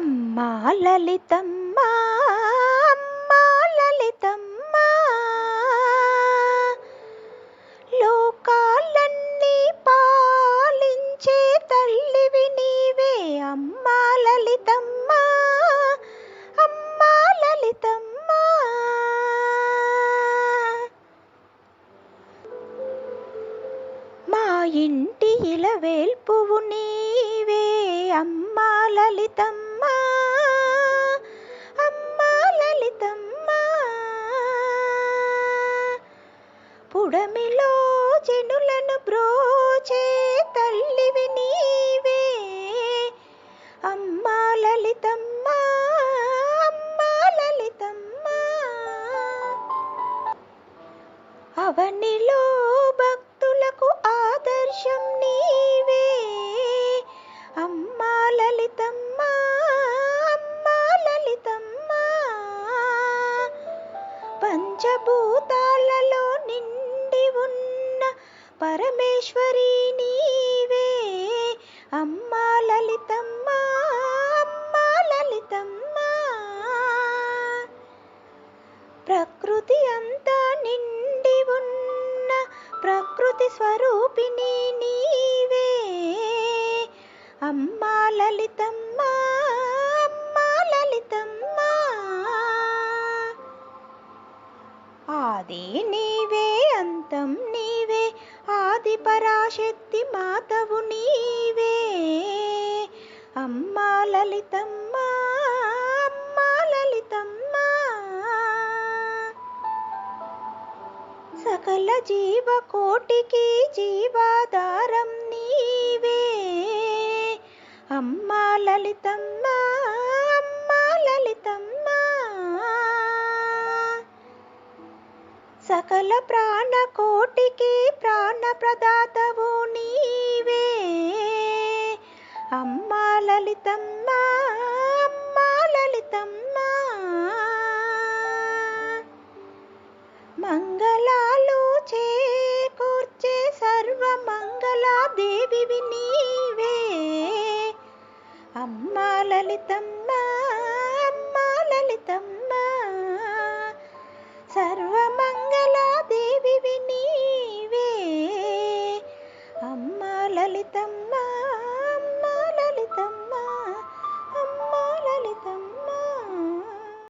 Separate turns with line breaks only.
అమ్మా లలితమ్మ అమ్మా లలితమ్మ లోకాలన్నీ పాలించే తల్లివి నీవే అమ్మా లలితమ్మ అమ్మా లలితమ్మ మా ఇంటి ఇలవేల్పువు నీవే అమ్మా లలితమ్మ అమ్మా లలితమ్మ పుడమిలో జనులను బ్రోచే తల్లివి నీవే అమ్మా లలితమ్మ అమ్మా లలితమ్మ అవనిలో భక్తులకు ఆదర్శం నీవే అమ్మా లలితమ్మ అమ్మా లలితమ్మ పంచభూతాలలో నిండి ఉన్న పరమేశ్వరి నీవే అమ్మా లలితమ్మ అమ్మా లలితమ్మ ప్రకృతి అంతా నిండి ఉన్న ప్రకృతి స్వరూపిణి నీవే అమ్మా లలితమ్మ అమ్మా లలితమ్మ ఆది నీవే అంతం నీవే ఆది పరాశక్తి మాతవు నీవే అమ్మా లలితమ్మ అమ్మా లలితమ్మ సకల జీవకోటికి జీవాధారం నీవే అమ్మా లలితమ్మ అమ్మా లలితమ్మ సకల ప్రాణకోటికి ప్రాణప్రదాతవు నీవే అమ్మా లలితమ్మ అమ్మా లలితమ్మ మంగళాలు చేకూర్చే సర్వమంగళాదేవివి నీవే అమ్మా లలితమ్మ